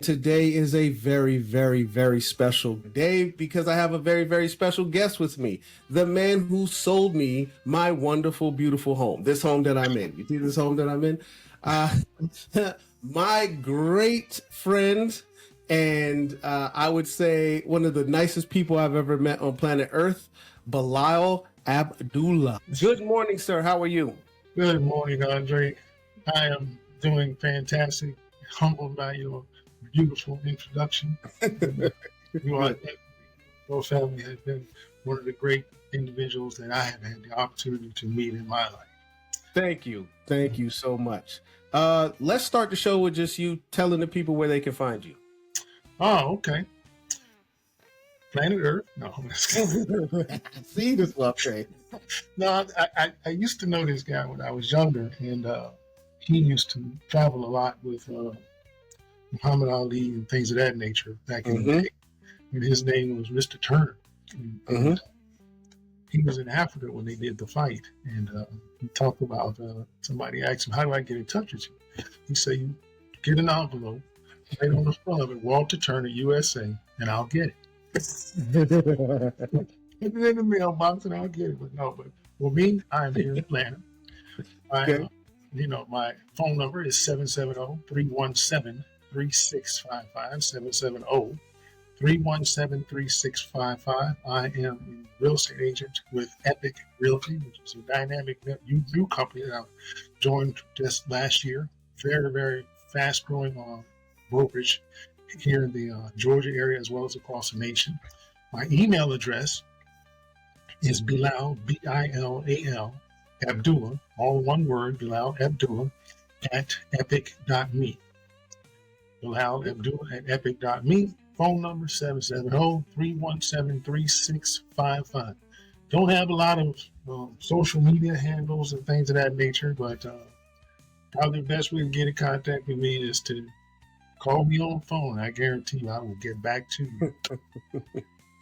Today is a very, very, very special day because I have a very, very special guest with me. The man who sold me my wonderful, beautiful home. This home that I'm in. You see this home that I'm in? Uh, my great friend and I would say one of the nicest people I've ever met on planet Earth, Bilal Abdullah. Good morning, sir. How are you? Good morning, Andre. I am doing fantastic. Humbled by your beautiful introduction. You are, your family has been one of the great individuals that I have had the opportunity to meet in my life. Thank you. Thank you so much. Let's start the show with just you telling the people where they can find you. Oh, okay. Planet Earth? No. See this one, okay. No, I used to know this guy when I was younger, and he used to travel a lot with Muhammad Ali and things of that nature back in the day. And his name was Mr. Turner. And, he was in Africa when they did the fight. And he talked about somebody asked him, how do I get in touch with you? He said, you get an envelope, right on the front of it, Walter Turner, USA, and I'll get it. Put it in the mailbox and I'll get it. But no, but for me, I'm here in Atlanta. Okay. My phone number is 770-317-3655, 770-317-3655. I am a real estate agent with Epic Realty, which is a dynamic new company that I joined just last year. Very, very fast growing brokerage here in the Georgia area as well as across the nation. My email address is Bilal, B-I-L-A-L, Abdullah, all one word, Bilal Abdullah, at epic.me. Bilal Abdullah at epic.me. Phone number 770-317-3655. Don't have a lot of social media handles and things of that nature, but probably the best way to get in contact with me is to call me on the phone. I guarantee you I will get back to you.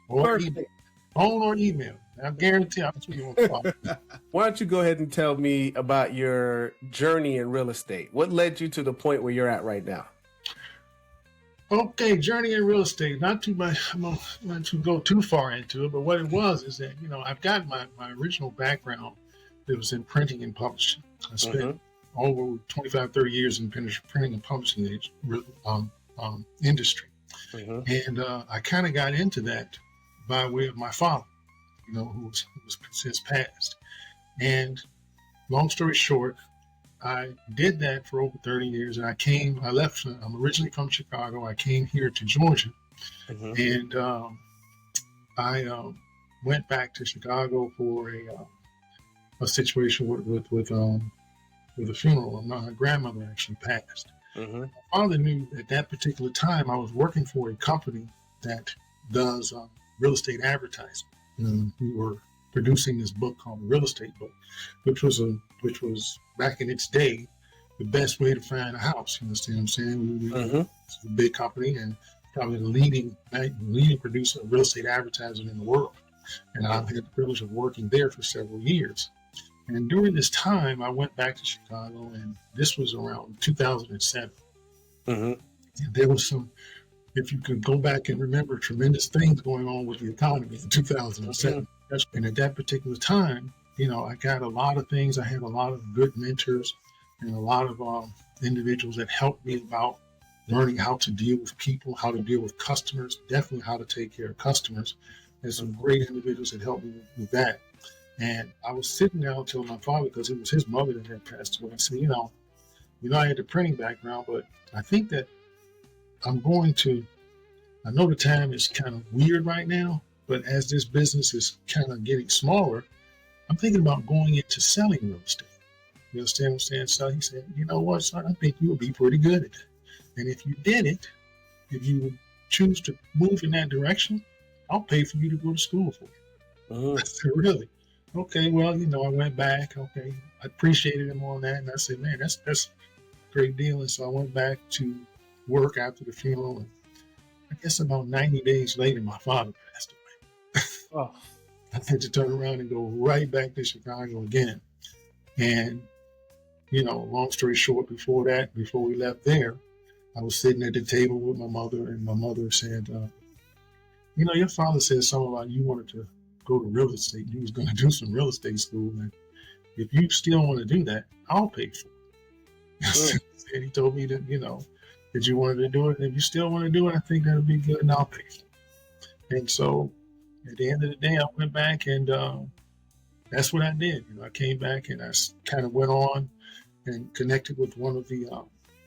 Or email. Phone or email. I guarantee I'll put you on the phone. Why don't you go ahead and tell me about your journey in real estate? What led you to the point where you're at right now? Okay, journey in real estate. Not too much. I'm not to go too far into it, but what it was is that I've got my original background that was in printing and publishing. I spent over 25, 30 years in printing and publishing industry, and I kind of got into that by way of my father, who was since passed. And long story short, I did that for over 30 years, and I left. I'm originally from Chicago. I came here to Georgia, and I went back to Chicago for a situation with a funeral. My grandmother actually passed. My father knew at that particular time I was working for a company that does real estate advertising. We were producing this book called the Real Estate Book, which was back in its day the best way to find a house. You understand what I'm saying? It's a big company and probably the leading producer of real estate advertising in the world. And I've had the privilege of working there for several years. And during this time, I went back to Chicago, and this was around 2007. And there was some, if you could go back and remember, tremendous things going on with the economy in 2007. And at that particular time, I got a lot of things. I had a lot of good mentors and a lot of individuals that helped me about learning how to deal with people, how to deal with customers, definitely how to take care of customers. There's some great individuals that helped me with that. And I was sitting down telling my father, because it was his mother that had passed away. I said, I had the printing background, but I think that I know the time is kind of weird right now, but as this business is kind of getting smaller, I'm thinking about going into selling real estate. You understand what I'm saying? So he said, you know what, son, I think you would be pretty good at it. And if you did it, if you would choose to move in that direction, I'll pay for you to go to school for it. I said, really? Okay, well, I went back. Okay, I appreciated him on that. And I said, man, that's a great deal. And so I went back to work after the funeral. And I guess about 90 days later, my father passed away. I had to turn around and go right back to Chicago again. And, long story short, before we left there, I was sitting at the table with my mother, and my mother said, you know, your father said something about you wanted to go to real estate. You was going to do some real estate school. And if you still want to do that, I'll pay for it. And he told me that, you know, that you wanted to do it. And if you still want to do it, I think that'll be good, and I'll pay for it. And so at the end of the day, I went back, and that's what I did. You know, I came back, and I kind of went on and connected with one of the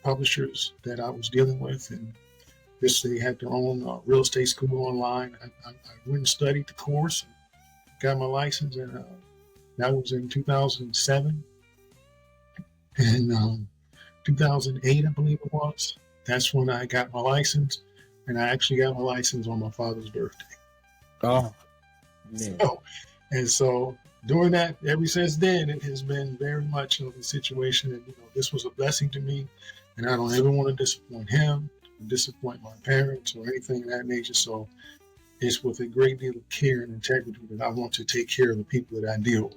publishers that I was dealing with, and they had their own real estate school online. I went and studied the course, and got my license, and that was in 2007. And 2008, I believe it was, that's when I got my license, and I actually got my license on my father's birthday. Oh, man. So during that, ever since then, it has been very much of a situation that, you know, this was a blessing to me, and I don't ever want to disappoint him, or disappoint my parents, or anything of that nature. So it's with a great deal of care and integrity that I want to take care of the people that I deal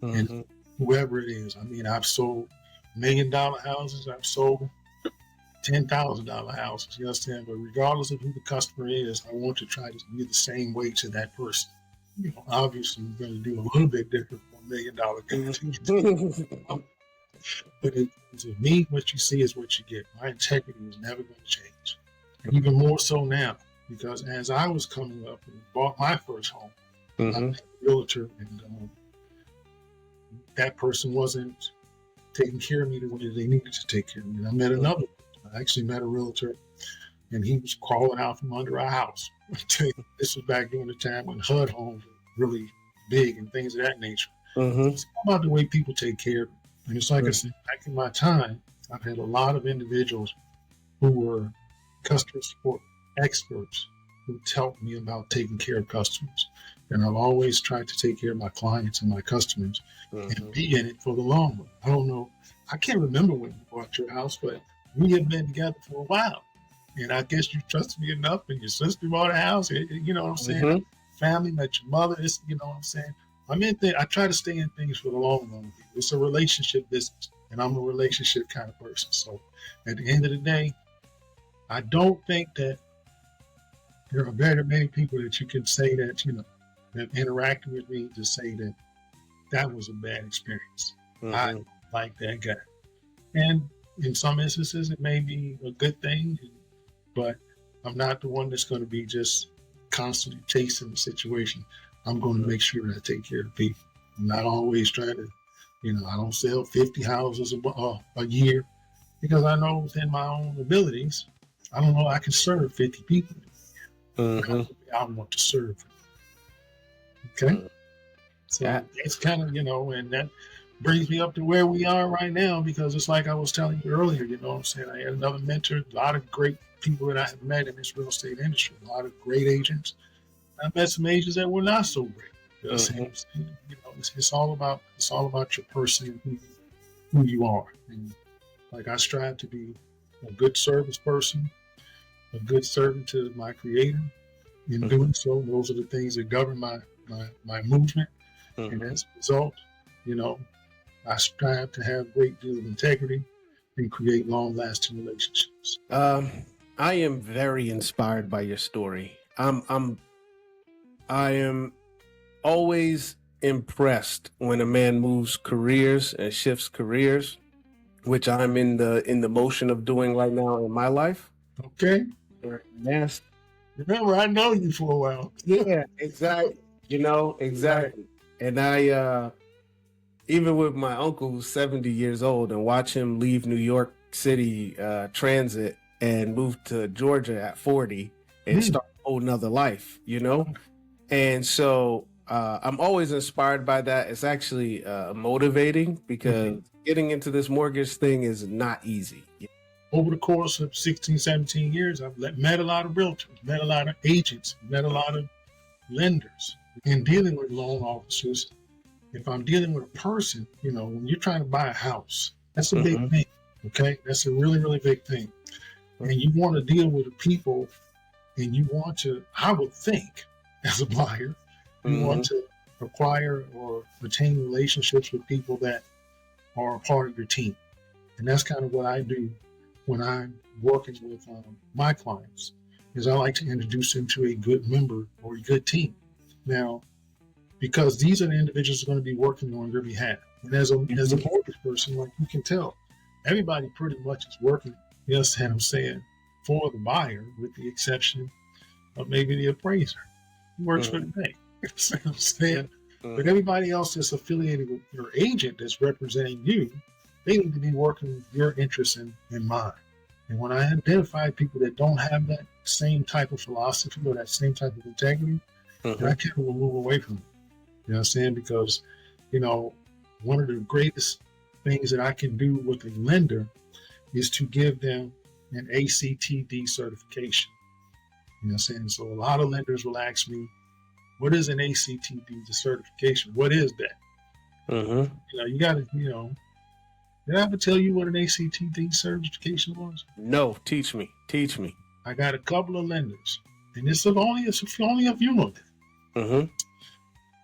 with, and whoever it is. I mean, I've sold $1 million houses, I've sold $10,000 houses, you understand? But regardless of who the customer is, I want to try to be the same way to that person. You know, obviously, we're going to do a little bit different for $1 million guy. But to me, what you see is what you get. My integrity is never going to change. And even more so now, because as I was coming up and bought my first home, I met a realtor, and that person wasn't taking care of me the way they needed to take care of me. And I met another. I actually met a realtor, and he was crawling out from under our house. This was back during the time when HUD homes were really big and things of that nature. It's about the way people take care of me. And it's like I said, back in my time, I've had a lot of individuals who were customer support experts who helped me about taking care of customers. And I've always tried to take care of my clients and my customers and be in it for the long run. I don't know. I can't remember when you bought your house, but we have been together for a while. And I guess you trusted me enough, and your sister bought a house. You know what I'm saying? Family, met your mother. You know what I'm saying? I'm in things. I try to stay in things for the long run. It's a relationship business, and I'm a relationship kind of person. So at the end of the day, I don't think that there are very many people that you can say that, you know, that interacted with me to say that that was a bad experience. I don't like that guy. And in some instances, it may be a good thing, but I'm not the one that's going to be just constantly chasing the situation. I'm going to make sure that I take care of people. I'm not always trying to, you know, I don't sell 50 houses a year, because I know within my own abilities, I don't know I can serve 50 people. I want to serve. Okay? So it's kind of, you know, and that brings me up to where we are right now, because it's like I was telling you earlier, you know what I'm saying? I had another mentor, a lot of great people that I have met in this real estate industry, a lot of great agents. I met some agents that were not so great. You know, it's all about your person and who you are. And like, I strive to be a good service person, a good servant to my creator. In doing so, those are the things that govern my movement. And as a result, you know, I strive to have a great deal of integrity and create long-lasting relationships. I am very inspired by your story. I am always impressed when a man moves careers and shifts careers, which I'm in the motion of doing right now in my life. Okay. Yes. Remember, I know you for a while. Yeah, exactly. You know, exactly. And I even with my uncle who's 70 years old, and watch him leave New York City transit and move to Georgia at 40 and start a whole nother life, you know? And so I'm always inspired by that. It's actually motivating, because getting into this mortgage thing is not easy. Over the course of 16, 17 years, I've met a lot of realtors, met a lot of agents, met a lot of lenders. In dealing with loan officers, if I'm dealing with a person, you know, when you're trying to buy a house, that's a big thing, okay? That's a really, really big thing. And you want to deal with the people, and you want to, I would think, as a buyer, you want to acquire or retain relationships with people that are a part of your team. And that's kind of what I do when I'm working with my clients is I like to introduce them to a good member or a good team. Now, because these are the individuals who are going to be working on your behalf. And as a mortgage person, like you can tell, everybody pretty much is working, you understand what I'm saying, for the buyer, with the exception of maybe the appraiser. He works for the bank. You understand what I'm saying? But everybody else that's affiliated with your agent that's representing you, they need to be working with your interests in mind. And when I identify people that don't have that same type of philosophy or that same type of integrity, I kind of will move away from it. You know what I'm saying? Because, you know, one of the greatest things that I can do with a lender is to give them an ACTD certification. You know what I'm saying? So a lot of lenders will ask me, what is an ACTD certification? What is that? You know, you got to, you know, did I ever tell you what an ACTD certification was? No, teach me. I got a couple of lenders, and it's only a few of them.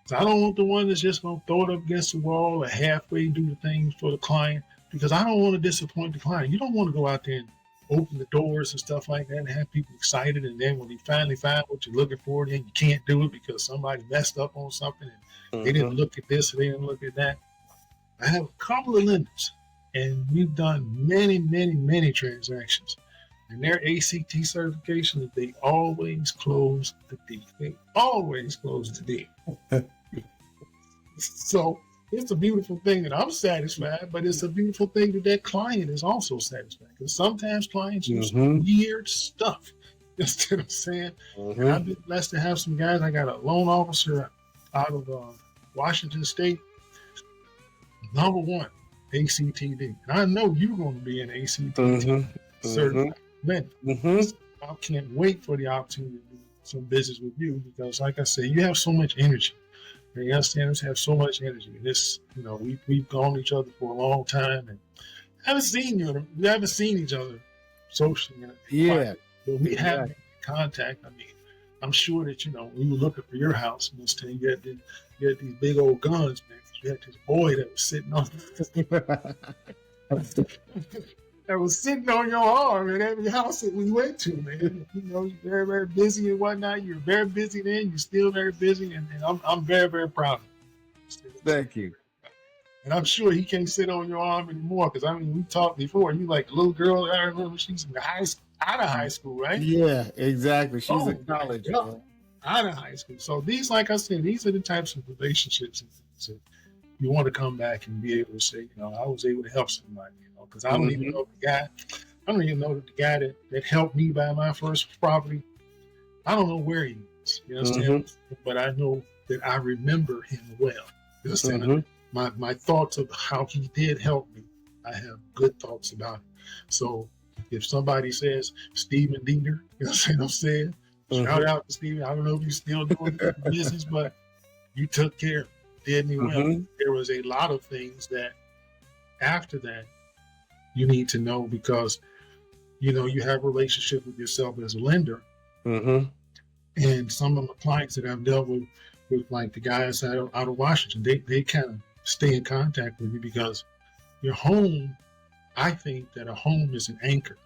So I don't want the one that's just going to throw it up against the wall or halfway do the things for the client, because I don't want to disappoint the client. You don't want to go out there and open the doors and stuff like that and have people excited, and then when you finally find what you're looking for, then you can't do it because somebody messed up on something and they didn't look at this or they didn't look at that. I have a couple of lenders, and we've done many transactions. And their ACT certification, they always close the deal. They always close the deal. So it's a beautiful thing that I'm satisfied, but it's a beautiful thing that that client is also satisfied. Because sometimes clients use weird stuff. You know what I'm saying? And I've been blessed to have some guys. I got a loan officer out of Washington State. Number one, ACTD. And I know you're going to be an ACTD certified lender. I can't wait for the opportunity to do some business with you because, like I said, you have so much energy. And you understand us have so much energy. And this, you know, we've known each other for a long time and haven't seen you. We haven't seen each other socially. Yeah. But we have been in contact. I mean, I'm sure that, you know, when you were looking for your house, you had these big old guns, man. You had this boy that was sitting on that was sitting on your arm in every house that we went to, man. You know, you're very busy and whatnot. You're very busy then. You're still very busy, and I'm very proud of you. Thank you. And I'm sure he can't sit on your arm anymore because, I mean, we talked before. You like a little girl. I remember she's in out of high school, right? Yeah, exactly. She's in college. Out of high school. So these, like I said, these are the types of relationships that you want to come back and be able to say, you know, I was able to help somebody, you know, because I don't even know the guy. I don't even know the guy that helped me buy my first property. I don't know where he is, you understand? But I know that I remember him well. You understand? My thoughts of how he did help me, I have good thoughts about it. So if somebody says Stephen Dieter, you know what I'm saying? Shout out to Stephen. I don't know if you're still doing business, but you took care of it. Did me well. There was a lot of things that after that you need to know because, you know, you have a relationship with yourself as a lender. And some of the clients that I've dealt with like the guys out of Washington, they kind of stay in contact with you because your home, I think that a home is an anchor.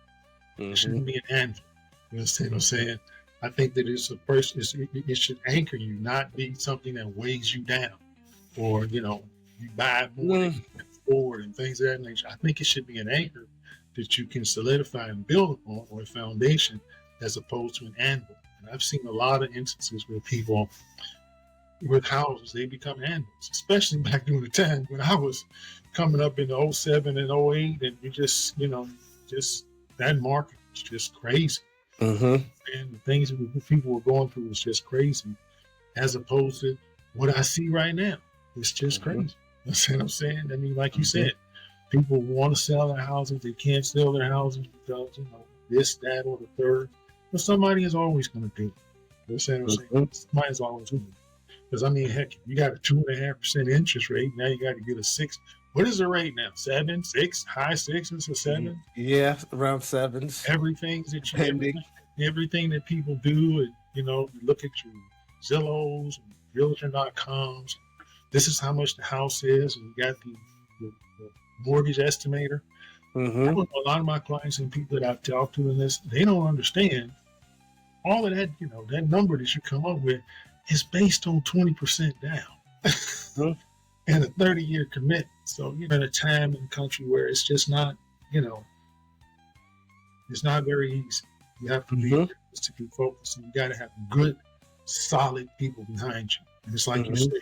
It shouldn't be an anvil. You understand what I'm saying? I think that it should anchor you, not be something that weighs you down. Or, you know, you buy more forward and things of that nature. I think it should be an anchor that you can solidify and build upon, or a foundation, as opposed to an anvil. And I've seen a lot of instances where people with houses, they become anvils, especially back during the time when I was coming up in the 07 and 08, and you just, you know, just that market was just crazy. And the things that people were going through was just crazy, as opposed to what I see right now. It's just crazy. That's what I'm saying. I mean, like you said, people want to sell their houses. They can't sell their houses because, you know, this, that, or the third. But somebody is always going to do it. That's what I'm saying. Somebody's always going to do it. Because, I mean, heck, you got a 2.5% interest rate. Now you got to get a 6. What is the rate now? 7, 6, high 6s or 7? Yeah, around 7s. Everything that people do, and, you know, you look at your Zillows and Realtor.coms. This is how much the house is, and you got the mortgage estimator. I don't know, a lot of my clients and people that I've talked to in this, they don't understand all of that, that number that you come up with is based on 20% down and a 30-year commitment. So you're in a time in the country where it's just not, it's not very easy. You have to be realistically focused, and you got to have good, solid people behind you. And it's like you say,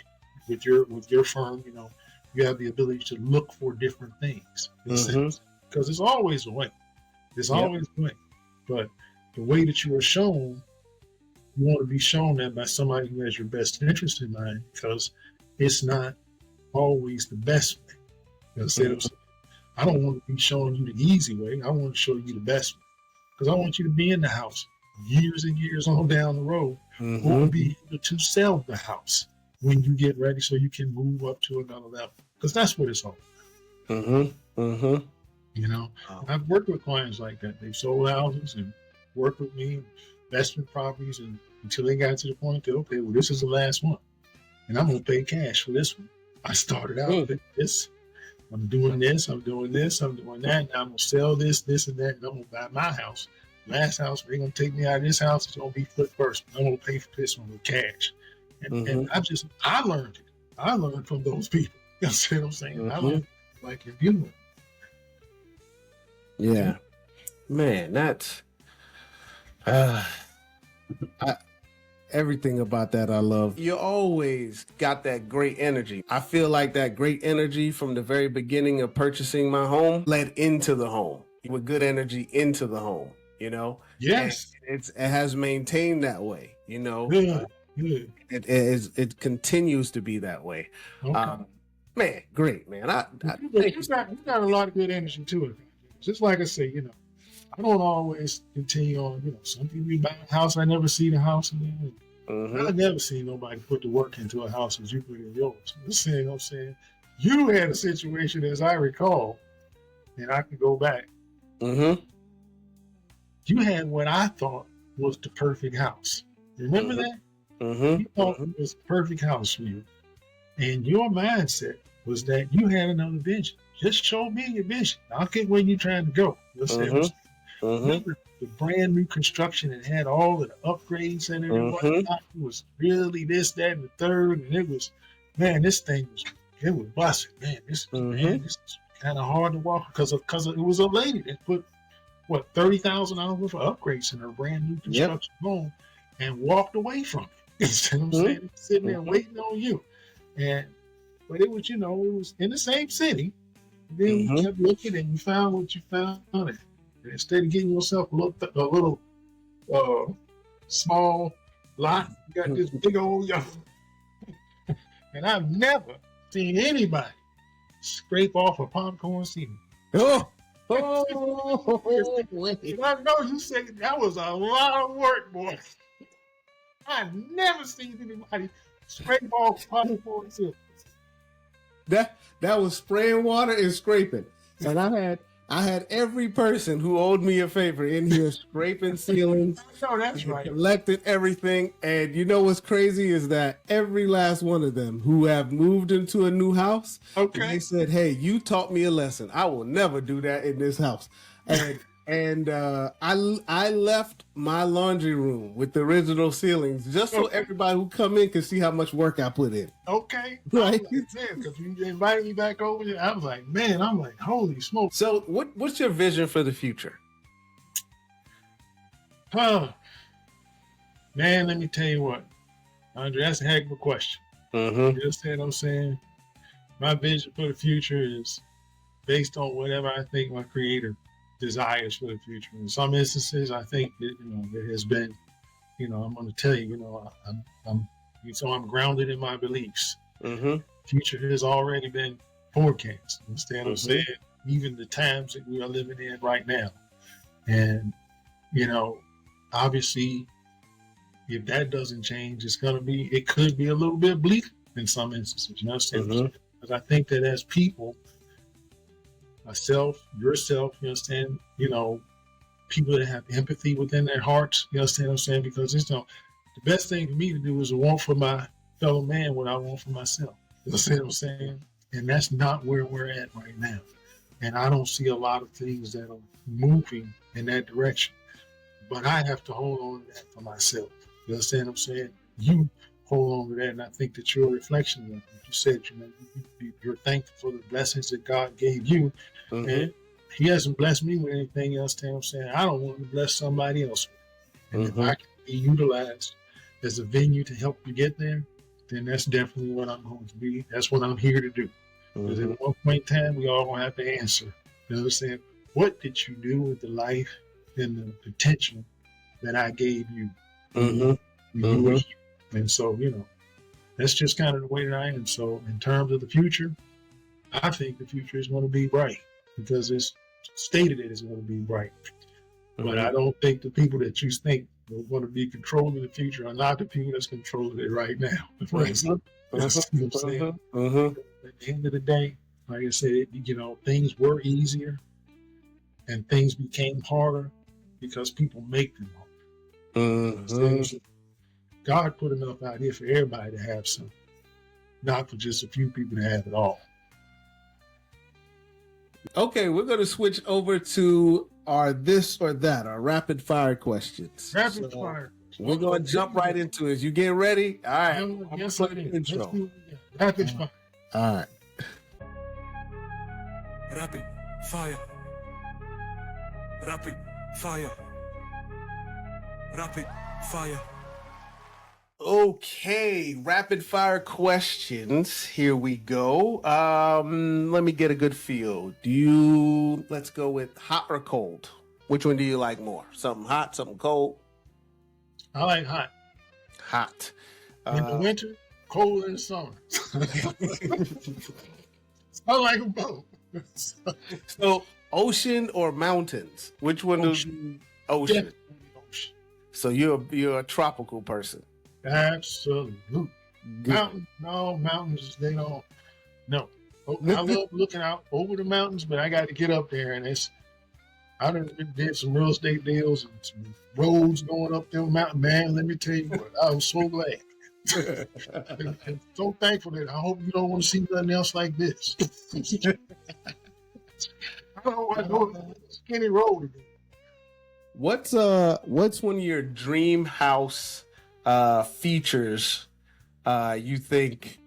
with your firm, you have the ability to look for different things. Because it's always a way. There's always a way. But the way that you are shown, you want to be shown that by somebody who has your best interest in mind, because it's not always the best way. I don't want to be showing you the easy way. I want to show you the best way. Because I want you to be in the house years and years on down the road, or be able to sell the house when you get ready so you can move up to another level. Because that's what it's all about. I've worked with clients like that. They've sold houses and worked with me, investment properties, and until they got to the point that, okay, well, this is the last one, and I'm going to pay cash for this one. I started out with this. I'm doing this, I'm doing this, I'm doing that. And I'm going to sell this, and that, and I'm going to buy my house. Last house, they're going to take me out of this house. It's going to be flip first. I'm going to pay for this one with cash. And I learned it. I learned from those people. You know what I'm saying? I learned like if you learn. Yeah. Man, that's everything about that I love. You always got that great energy. I feel like that great energy from the very beginning of purchasing my home led into the home with good energy into the home, Yes. And it has maintained that way, Good. It continues to be that way. Okay. Man, great, man. You got a lot of good energy to it. Just like I say, I don't always continue on, some people buy a house, I never see the house again. I've never seen nobody put the work into a house as you put in yours. I'm saying, you had a situation, as I recall, and I can go back. You had what I thought was the perfect house. Remember that? You thought it was the perfect house for you. And your mindset was that you had another vision. Just show me your vision. I'll get where you're trying to go. Remember the brand new construction that had all of the upgrades in it and whatnot. It was really this, that, and the third. And it was, man, this thing was busted. Man, this is kind of hard to walk because it was a lady that put, $30,000 worth of upgrades in her brand new construction home and walked away from it. You know what I'm saying? Sitting there waiting on you. But it was, it was in the same city. Then you kept looking and you found what you found. And instead of getting yourself a little small lot, you got this big old yard. And I've never seen anybody scrape off a popcorn ceiling. Oh, and I know you said that was a lot of work, boy. I've never seen anybody scrape off popcorn ceiling. That was spraying water and scraping. And I had every person who owed me a favor in here scraping ceilings. No, that's right. Collected everything. And you know what's crazy is that every last one of them who have moved into a new house, they said, hey, you taught me a lesson. I will never do that in this house. And I left my laundry room with the original ceilings just so everybody who come in can see how much work I put in. Okay. Right. Because you invited me back over there, I was like, man, holy smokes. So what's your vision for the future? Man, let me tell you what, Andre, that's a heck of a question. You understand what I'm saying? My vision for the future is based on whatever I think my creator desires for the future. In some instances, I think that, there has been, I'm going to tell you, I'm grounded in my beliefs. Future has already been forecast. Understand what I'm saying? Even the times that we are living in right now. And, obviously, if that doesn't change, it could be a little bit bleak in some instances. You understand? Because I think that as people, myself, yourself, you understand, people that have empathy within their hearts, you understand what I'm saying? Because the best thing for me to do is to want for my fellow man what I want for myself. You understand what I'm saying? And that's not where we're at right now. and I don't see a lot of things that are moving in that direction. But I have to hold on to that for myself. You understand what I'm saying? You hold on to that, and I think that you're a reflection of it. You said, you're thankful for the blessings that God gave you, and He hasn't blessed me with anything else. You know what I'm saying? I don't want to bless somebody else with. And if I can be utilized as a venue to help you get there, then that's definitely what I'm going to be. That's what I'm here to do. Because at one point in time, we all going to have to answer. You understand? What did you do with the life and the potential that I gave you? And so, that's just kind of the way that I am. So in terms of the future, I think the future is going to be bright because it's stated it is going to be bright. But I don't think the people that you think are going to be controlling the future are not the people that's controlling it right now. Right? That's what I'm saying. At the end of the day, like I said, things were easier and things became harder because people make them harder. God put enough out here for everybody to have some, not for just a few people to have it all. Okay, we're going to switch over to our this or that, our rapid fire questions. Rapid fire. We're going to jump right into it. You get ready? All right. Yes, I am. Rapid fire. All right. Rapid fire. Rapid fire. Rapid fire. Okay, rapid fire questions. Here we go. Let me get a good feel. Let's go with hot or cold? Which one do you like more? Something hot, something cold? I like hot. Hot. In the winter, cold in the summer. I like them both. So, ocean or mountains? Which one? Ocean. Ocean. So you're a tropical person. Absolutely. Mountains, they don't. No. I love looking out over the mountains, but I got to get up there, and I done did some real estate deals and some roads going up them mountain. Man, let me tell you what, I was so glad. and so thankful that I hope you don't want to see nothing else like this. I don't want to go down a skinny road again. What's one of your dream house features you think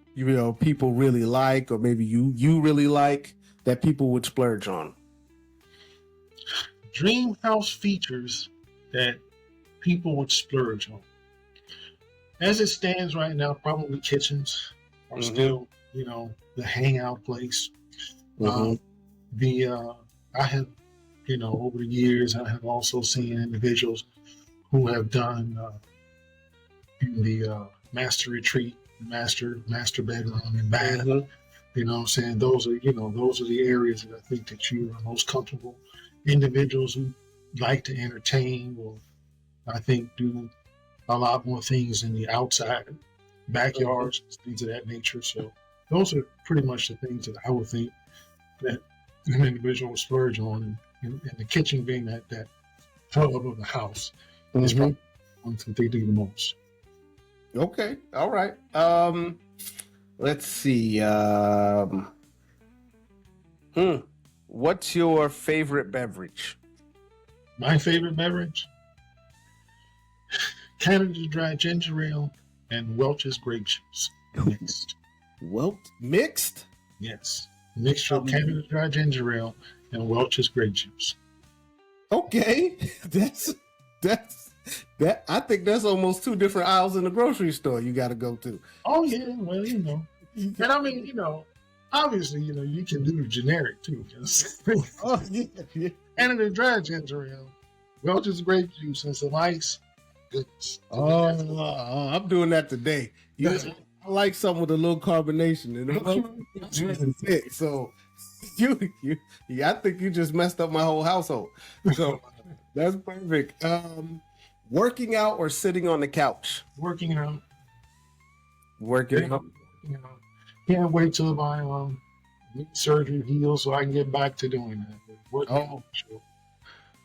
people really like, or maybe you really like that people would splurge on? Dream house features that people would splurge on. As it stands right now, probably kitchens are still, the hangout place. I have, over the years, I have also seen individuals who have done the master retreat, master bedroom and bath. You know what I'm saying? Those are the areas that I think that you are most comfortable. Individuals who like to entertain will, I think, do a lot more things in the outside, backyards, things of that nature. So those are pretty much the things that I would think that an individual will splurge on, and the kitchen being that hub of the house is probably one that they do the most. Okay, all right. Let's see. What's your favorite beverage? My favorite beverage? Canada Dry Ginger Ale and Welch's grape juice mixed. Mixed? Yes. Mixture of Canada Dry Ginger Ale and Welch's grape juice. Okay. That I think that's almost two different aisles in the grocery store you got to go to. Oh yeah, well, and I mean, obviously, you can do the generic too. Oh yeah. Canada Dry Ginger Ale, Welch's grape juice, and some ice. Goodness. I'm doing that today. I like something with a little carbonation in it. So I think you just messed up my whole household. So that's perfect. Working out or sitting on the couch? Working out. Working out. Can't wait till my knee surgery heals so I can get back to doing that. Sure.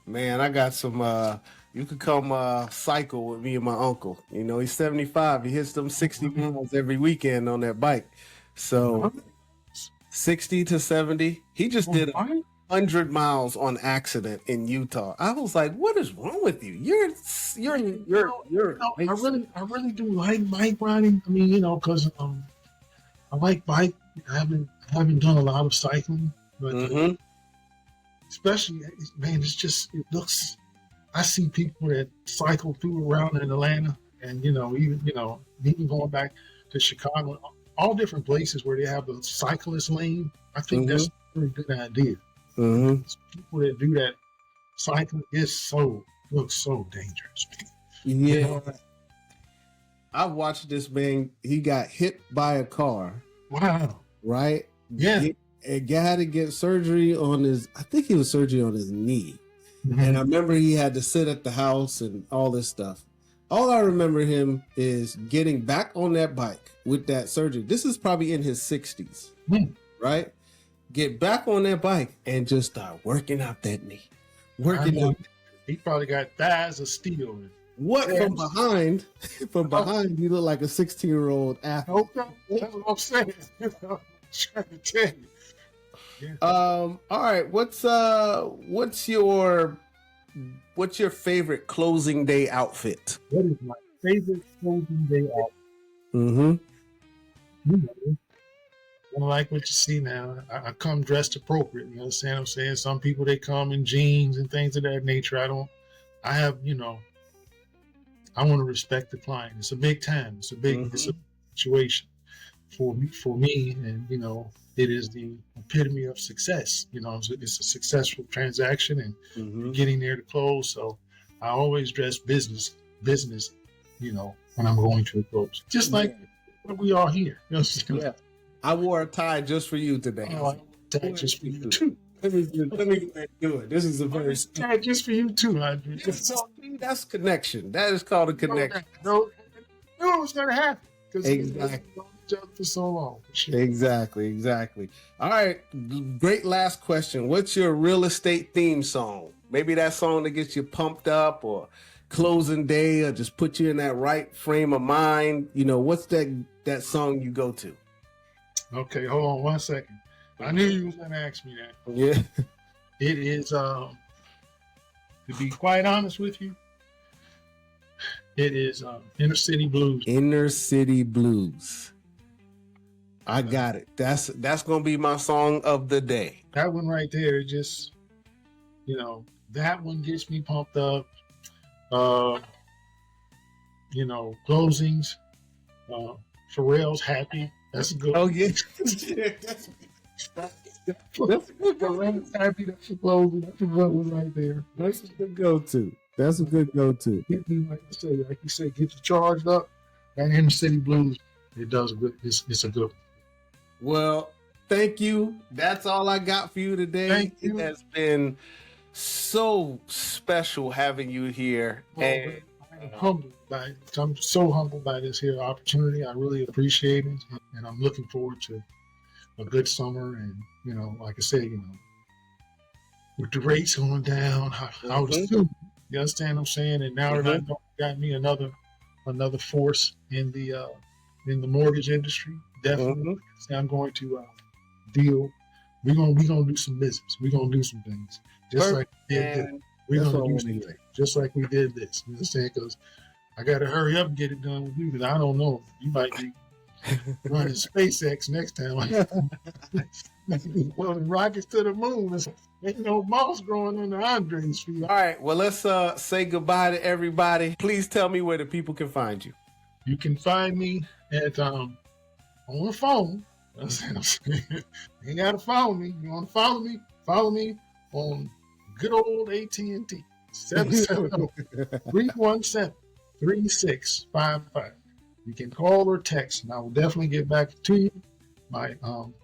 Man, I got some. You could come cycle with me and my uncle. He's 75. He hits them 60 miles every weekend on that bike. So 60 to 70. He just did 100 miles on accident in Utah. I was like, what is wrong with you? I really do like bike riding. I mean, because I like bike. I haven't done a lot of cycling, but Mhm. especially, man, it looks. I see people that cycle through around in Atlanta, and even going back to Chicago, all different places where they have the cyclist lane. I think that's a very good idea. Mhm. People that do that cycling looks so dangerous. Yeah. I watched this man. He got hit by a car. Wow. Right? Yeah. He had to get surgery on his. I think he was surgery on his knee. Mhm. And I remember he had to sit at the house and all this stuff. All I remember him is getting back on that bike with that surgery. This is probably in his 60s, right? Get back on that bike and just start working out that knee. Working out. He probably got thighs of steel. What from behind? From behind, you look like a 16-year-old athlete. Okay, that's what I'm saying. I'm trying to tell you. Yeah. All right. What's your favorite closing day outfit? What is my favorite closing day outfit? Mm-hmm. I like what you see now. I come dressed appropriate. You understand what I'm saying? Some people, they come in jeans and things of that nature. I want to respect the client. It's a big time. It's a big situation for me, and it is the epitome of success. It's a successful transaction, and getting there to close. So I always dress business. When I'm going to a close, just like we are here. You know what I'm saying? Yeah. I wore a tie just for you today. Oh, tie just for you too. Let me do it. This is a very tie just for you too, Andre. That's connection. That is called a connection. No, it's gonna happen. Exactly. For so long. Sure. Exactly. All right. Great last question. What's your real estate theme song? Maybe that song that gets you pumped up, or closing day, or just put you in that right frame of mind. What's that song you go to? Okay, hold on 1 second. I knew you was gonna ask me that. Yeah. It is to be quite honest with you, it is Inner City Blues. Inner City Blues. I got it. That's gonna be my song of the day. That one right there, it just that one gets me pumped up. Closings. Pharrell's Happy. That's a good. Oh yeah. That's a good one. Happy. That's a closing. That's a good one right there. That's a good go-to. Like you say, get you charged up. That Inner City Blues, it does good. It's a good one. Well, thank you. That's all I got for you today. Thank you. It has been so special having you here. And I'm so humbled by this here opportunity. I really appreciate it, and I'm looking forward to a good summer. And like I said, with the rates going down, I was assuming, you understand what I'm saying? And now that I know got me another force in the mortgage industry, definitely. I'm going to deal. We're gonna do some business. We're gonna do some things just like we did this. We're gonna do some things just like we did this. You understand? Because I got to hurry up and get it done with you, because I don't know. You might be running SpaceX next time. Well, rockets to the moon. Ain't no moss growing under Andre's feet. All right. Well, let's say goodbye to everybody. Please tell me where the people can find you. You can find me at on the phone. You gotta follow me. You want to follow me? Follow me on good old AT&T. 770-317-3655. You can call or text, and I will definitely get back to you. My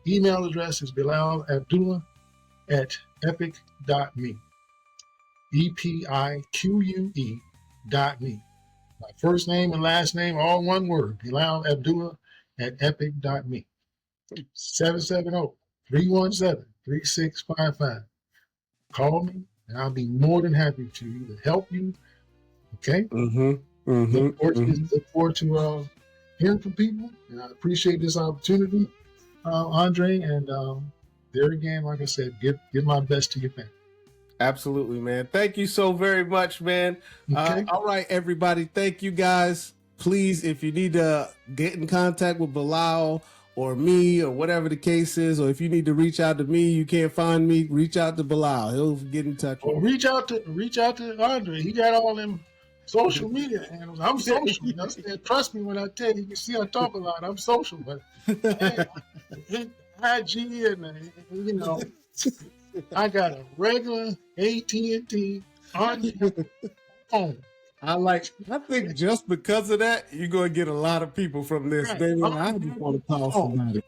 email address is Bilal Abdullah at epic.me. EPIQUE.me. My first name and last name, all one word, Bilal Abdullah at epic.me. 770-317-3655. Call me, and I'll be more than happy to help you. Okay? Look forward to hearing from people, and I appreciate this opportunity, Andre, and there again, like I said, give my best to your family. Absolutely, man. Thank you so very much, man. Okay. All right, everybody. Thank you, guys. Please, if you need to get in contact with Bilal or me or whatever the case is, or if you need to reach out to me, you can't find me, reach out to Bilal. He'll get in touch with Or you. reach out to Andre. He got all them social media handles. I'm social. Trust me when I tell you. You see, I talk a lot. I'm social, but man, IG and you know, I got a regular AT&T on phone. I think just because of that, you're gonna get a lot of people from this. Right. They I just want to talk about it.